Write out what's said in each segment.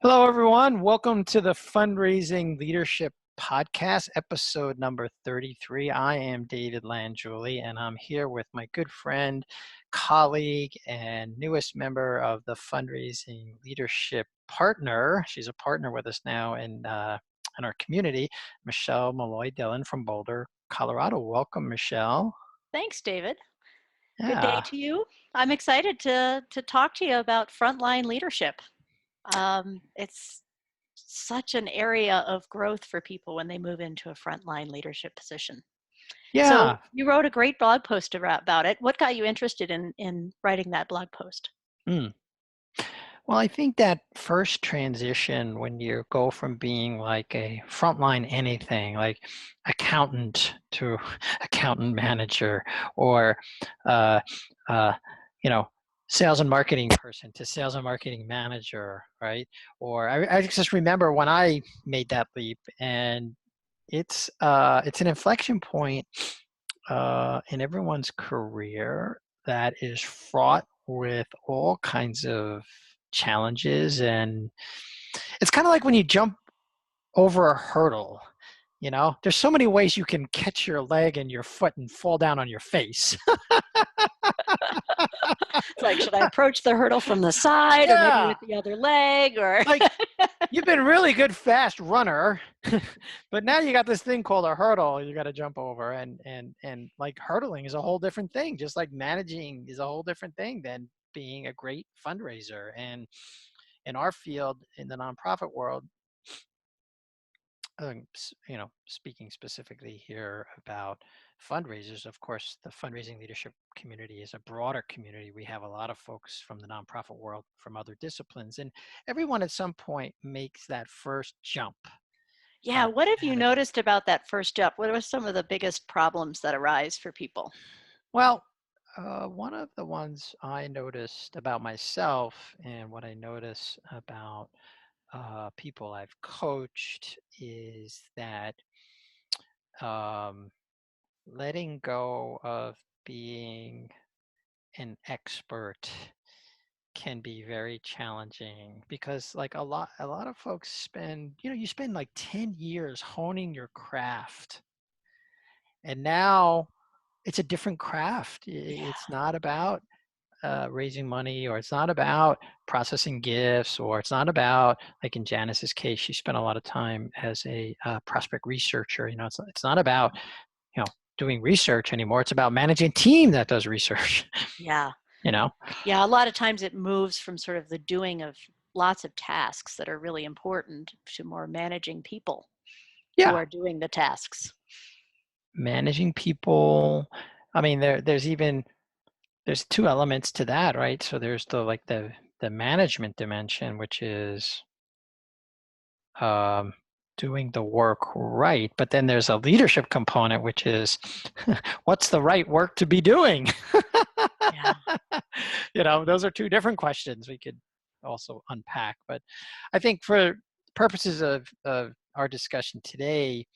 Hello, everyone. Welcome to the Fundraising Leadership Podcast, episode number 33. I am David Landjuli, and I'm here with my good friend, colleague, and newest member of the Fundraising Leadership Partner. She's a partner with us now in our community, Michelle Malloy Dillon from Boulder, Colorado. Welcome, Michelle. Thanks, David. Good day Yeah. to you. I'm excited to talk to you about frontline leadership. It's such an area of growth for people when they move into a frontline leadership position. So Yeah. you wrote a great blog post about it. What got you interested in writing that blog post? Mm. Well, I think that first transition when you go from being like a frontline anything, like accountant to accountant manager, or uh, uh, you know, sales and marketing person to sales and marketing manager, right? Or I just remember when I made that leap, and it's an inflection point in everyone's career that is fraught with all kinds of challenges. And it's kind of like when you jump over a hurdle. There's so many ways you can catch your leg and your foot and fall down on your face. It's like, should I approach the hurdle from the side or maybe Yeah, with the other leg or like you've been really good fast runner, but now you got this thing called a hurdle you got to jump over, and like hurdling is a whole different thing, just like managing is a whole different thing than being a great fundraiser. And in our field, in the nonprofit world, speaking specifically here about fundraisers, of course, the fundraising leadership community is a broader community. We have a lot of folks from the nonprofit world, from other disciplines, and everyone at some point makes that first jump yeah, what have you management. noticed about that first jump? What are some of the biggest problems that arise for people? Well, one of the ones I noticed about myself and what I notice about people I've coached is that um, letting go of being an expert can be very challenging, because like a lot of folks spend, you spend like 10 years honing your craft, and now it's a different craft. Yeah. It's not about raising money, or it's not about processing gifts, or it's not about, like in Janice's case, she spent a lot of time as a prospect researcher. It's not about doing research anymore. It's about managing a team that does research. Yeah. you know Yeah, a lot of times it moves from sort of the doing of lots of tasks that are really important to more managing people who yeah, are doing the tasks. managing people. I mean, there's two elements to that, right? So there's the management dimension, which is um, doing the work right. But then there's a leadership component, which is what's the right work to be doing? Yeah. Those are two different questions we could also unpack. But I think for purposes of our discussion today,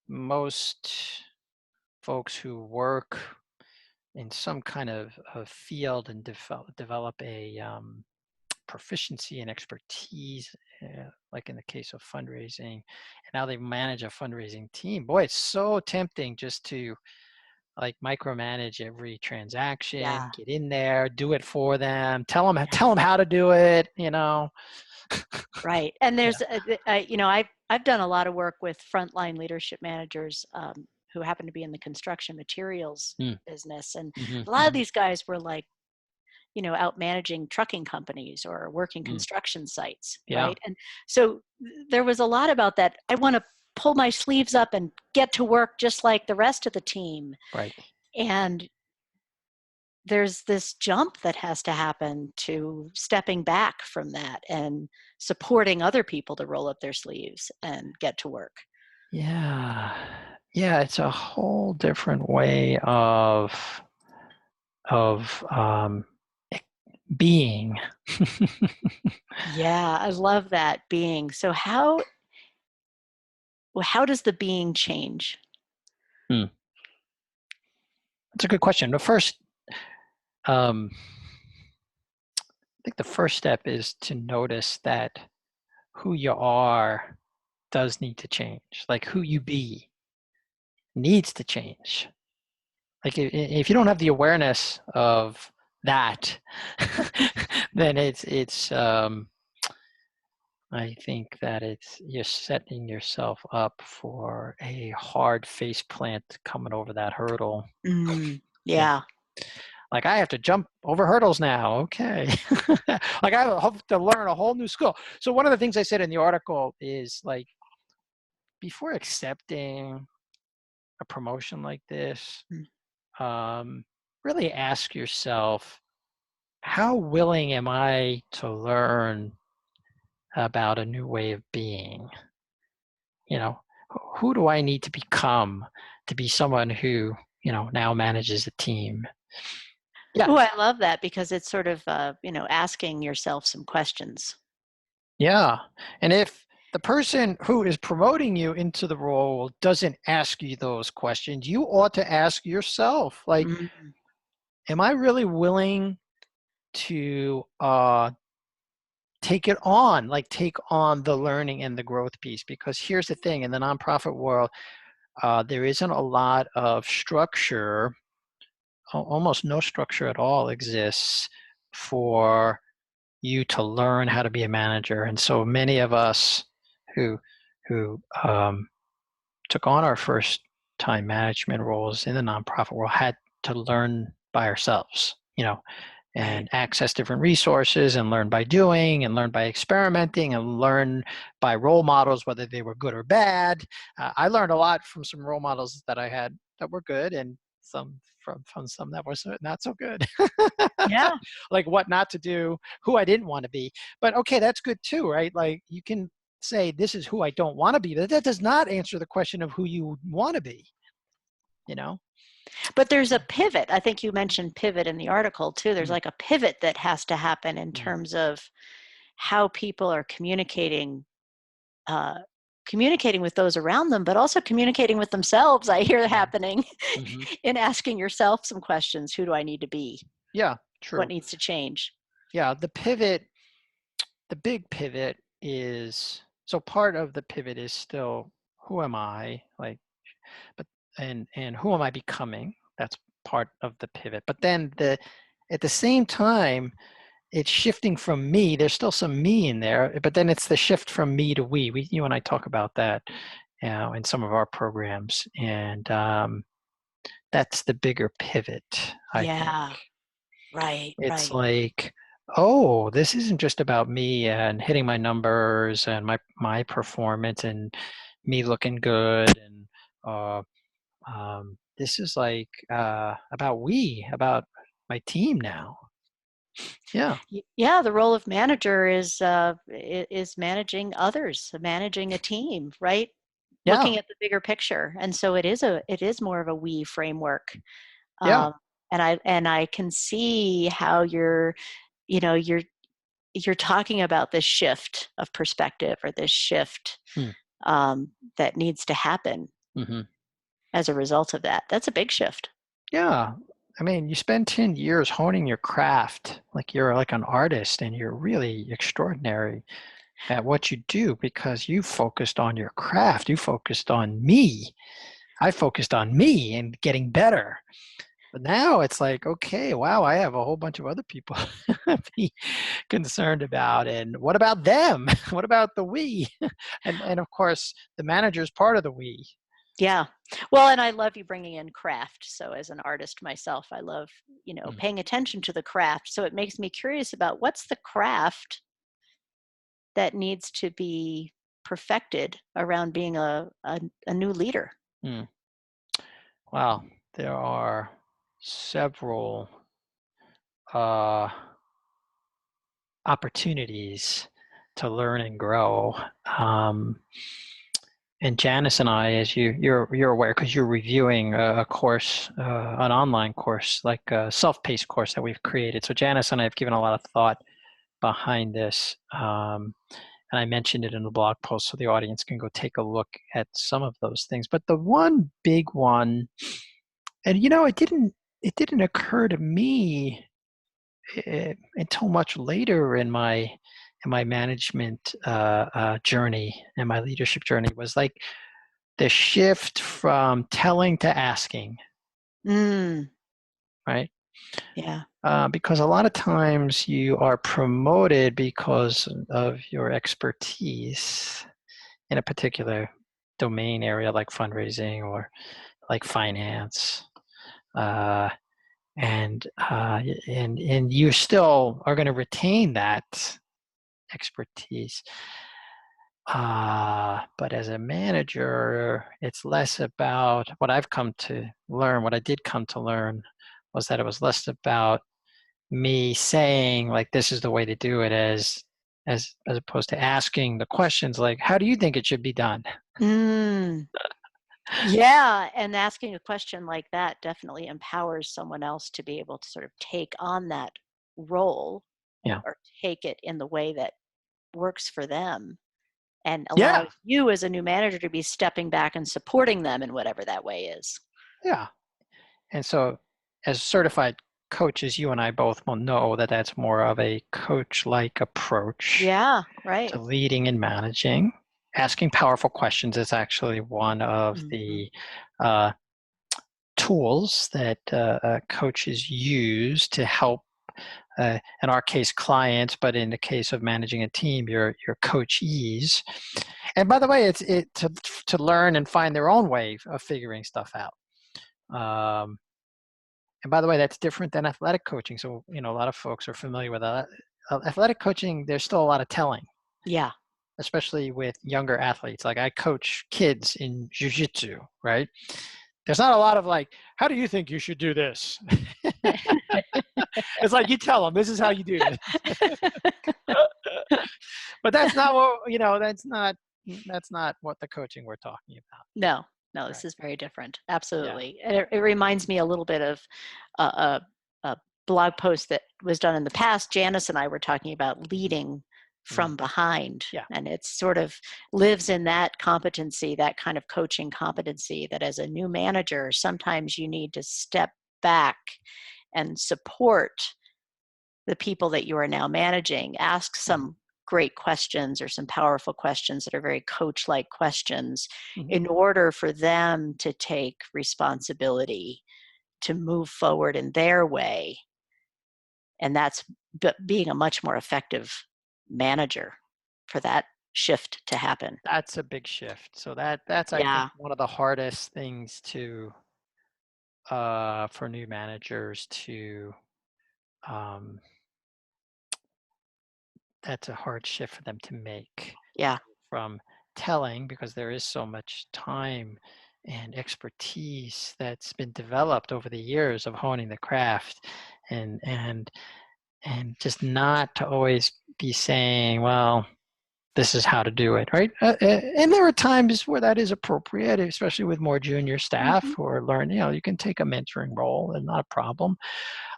most folks who work in some kind of field and develop a proficiency and expertise, like in the case of fundraising, and how they manage a fundraising team. Boy, it's so tempting just to like micromanage every transaction, Yeah. get in there, do it for them, tell them Yes. how to do it. Right. And Yeah. there's, I've done a lot of work with frontline leadership managers who happen to be in the construction materials Mm, business, and hmm, a lot of hmm, these guys were like, out managing trucking companies or working mm. construction sites, Yeah. right? And so there was a lot about that. I want to pull my sleeves up and get to work just like the rest of the team. Right. And there's this jump that has to happen to stepping back from that and supporting other people to roll up their sleeves and get to work. Yeah. Yeah. It's a whole different way of being. Yeah, I love that being. So how does the being change? Hmm. That's a good question. Um, I think the first step is to notice that who you are does need to change. Like who you be needs to change. Like if you don't have the awareness of that, then I think that you're setting yourself up for a hard face plant coming over that hurdle. Yeah. Yeah. Like I have to jump over hurdles now. Okay. Like I have to learn a whole new skill. So one of the things I said in the article is like before accepting a promotion like this, Mm. really ask yourself, how willing am I to learn about a new way of being? You know, who do I need to become to be someone who, now manages a team? Yeah. Oh, I love that because it's sort of, asking yourself some questions. Yeah. And if the person who is promoting you into the role doesn't ask you those questions, you ought to ask yourself, like, Mm. am I really willing to take it on, like take on the learning and the growth piece? Because here's the thing, in the nonprofit world, there isn't a lot of structure, almost no structure at all exists for you to learn how to be a manager. And so many of us who who took on our first time management roles in the nonprofit world had to learn by ourselves, Right. and access different resources and learn by doing and learn by experimenting and learn by role models, whether they were good or bad. I learned a lot from some role models that I had that were good, and some from some that were not so good. Yeah. Like what not to do, who I didn't want to be. But okay, that's good too, right? Like you can say this is who I don't want to be, but that does not answer the question of who you want to be, you know? But there's a pivot. I think you mentioned pivot in the article too. There's Mm, like a pivot that has to happen in mm, terms of how people are uh, communicating with those around them, but also communicating with themselves. I hear mm, happening mm-hmm. in asking yourself some questions. Who do I need to be? Yeah, What true. needs to change? Yeah, the big pivot is, so part of the pivot is still who am I, like, but and who am I becoming? That's part of the pivot. But then at the same time, it's shifting from me. There's still some me in there, but then it's the shift from me to we. You and I talk about that, in some of our programs, and that's the bigger pivot, I think. Yeah, right, It's right. like, oh, this isn't just about me and hitting my numbers and my performance and me looking good, and uh, this is like about my team now. Yeah, Yeah, the role of manager is managing others, managing a team, right? yeah, Looking at the bigger picture, and so it is more of a we framework. yeah. Um, and I can see how you know you're you're talking about this shift of perspective or this shift Mm, that needs to happen hmm. as a result of that. That's a big shift. Yeah. I mean, you spend 10 years honing your craft, like you're like an artist and you're really extraordinary at what you do because you focused on your craft. You focused on me. I focused on me and getting better. But now it's like, okay, wow, I have a whole bunch of other people to be concerned about. And what about them? What about the we? And of course, the manager is part of the we. Yeah. Well, and I love you bringing in craft. So as an artist myself, I love, Mm, paying attention to the craft. So it makes me curious about what's the craft that needs to be perfected around being a new leader. mm. Wow, there are several uh, opportunities to learn and grow. Um, and Janice and I, as you're aware, because you're reviewing a course, an online course, like a self-paced course that we've created. So Janice and I have given a lot of thought behind this, and I mentioned it in the blog post, so the audience can go take a look at some of those things. But the one big one, and it didn't occur to me until much later in in my management journey and my leadership journey was like the shift from telling to asking, Mm, right? yeah. Because a lot of times you are promoted because of your expertise in a particular domain area like fundraising or like finance. Uh, and you still are going to retain that expertise. But as a manager, it's less about what I've come to learn. What I did come to learn was that it was less about me saying like this is the way to do it as opposed to asking the questions like how do you think it should be done? Mm, yeah, and asking a question like that definitely empowers someone else to be able to sort of take on that role Yeah. or take it in the way that works for them and Yeah. allows you as a new manager to be stepping back and supporting them in whatever that way is. Yeah. And so as certified coaches, you and I both will know that that's more of a coach-like approach Yeah, right. to leading and managing. Asking powerful questions is actually one of Mhm. the uh, tools that coaches use to help, in our case, clients, but in the case of managing a team, your coachees. And by the way, it's to learn and find their own way of figuring stuff out. And by the way, that's different than athletic coaching. So, a lot of folks are familiar with athletic coaching. There's still a lot of telling, Yeah. especially with younger athletes. Like I coach kids in jiu-jitsu, right? There's not a lot of like, how do you think you should do this? It's like you tell them this is how you do this. But that's not what, that's not what the coaching we're talking about. No, no, this Right. is very different. Yeah. Absolutely. And it reminds me a little bit of a blog post that was done in the past. Janice and I were talking about leading Mm. from behind. Yeah. And it sort of lives in that competency, that kind of coaching competency that as a new manager, sometimes you need to step back and support the people that you are now managing. Ask Mhm. some great questions or some powerful questions that are very coach like questions Mhm. in order for them to take responsibility to move forward in their way. And that's being a much more effective manager for that shift to happen. That's a big shift. So that's I think Yeah. one of the hardest things to for new managers to um, that's a hard shift for them to make Yeah. from telling because there is so much time and expertise that's been developed over the years of honing the craft and and and just not to always be saying, well, this is how to do it, right? And there are times where that is appropriate, especially with more junior staff Hmm. who are learning. You can take a mentoring role and not a problem.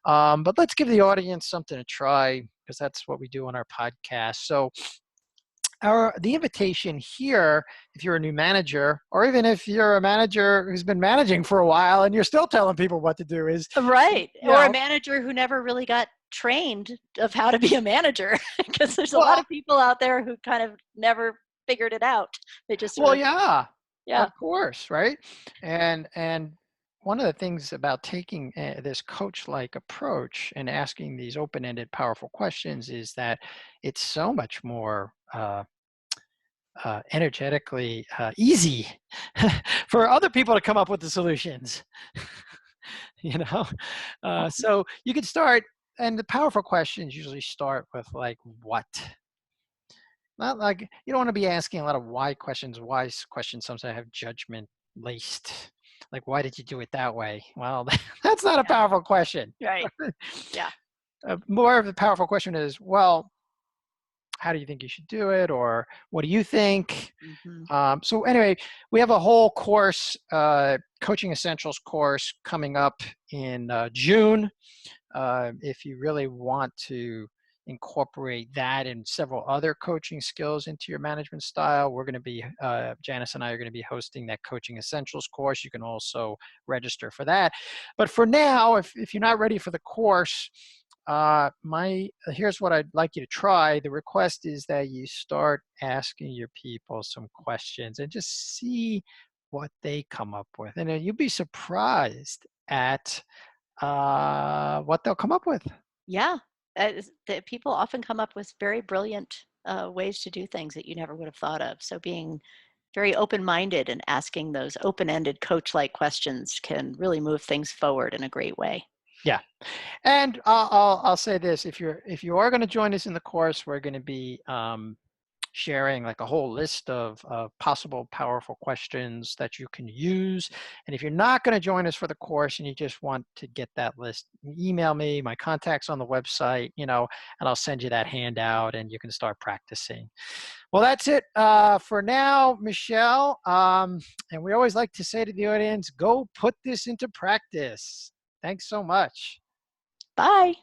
But let's give the audience something to try because that's what we do on our podcast. So the invitation here, if you're a new manager, or even if you're a manager who's been managing for a while and you're still telling people what to do, is Right. you Or a know, manager who never really got trained of how to be a manager because there's a lot well, of people out there who kind of never figured it out. They just sort well, of, yeah, yeah. of course, right? And one of the things about taking this coach-like approach and asking these open-ended, powerful questions is that it's so much more energetically easy for other people to come up with the solutions. you know, so you could start, and the powerful questions usually start with like what. Not like you don't want to be asking a lot of why questions. Why questions sometimes have judgment laced. Like, why did you do it that way? Well, that's not a Yeah. powerful question. Right. Yeah. More of the powerful question is, well, how do you think you should do it? Or what do you think? Hmm. So anyway, we have a whole course, Coaching Essentials course coming up in June. If you really want to incorporate that and several other coaching skills into your management style, we're going to be, Janice and I are going to be hosting that Coaching Essentials course. You can also register for that. But for now, if you're not ready for the course, here's what I'd like you to try. The request is that you start asking your people some questions and just see what they come up with. And you'll be surprised at what they'll come up with. Yeah, that people often come up with very brilliant ways to do things that you never would have thought of. So being very open-minded and asking those open-ended coach-like questions can really move things forward in a great way. Yeah. And I'll say this: if you are going to join us in the course, we're going to be sharing like a whole list of possible powerful questions that you can use. And if you're not going to join us for the course and you just want to get that list, email me. My contact's on the website, and I'll send you that handout, and you can start practicing. Well, that's it for now, Michelle. And we always like to say to the audience, go put this into practice. Thanks so much. Bye.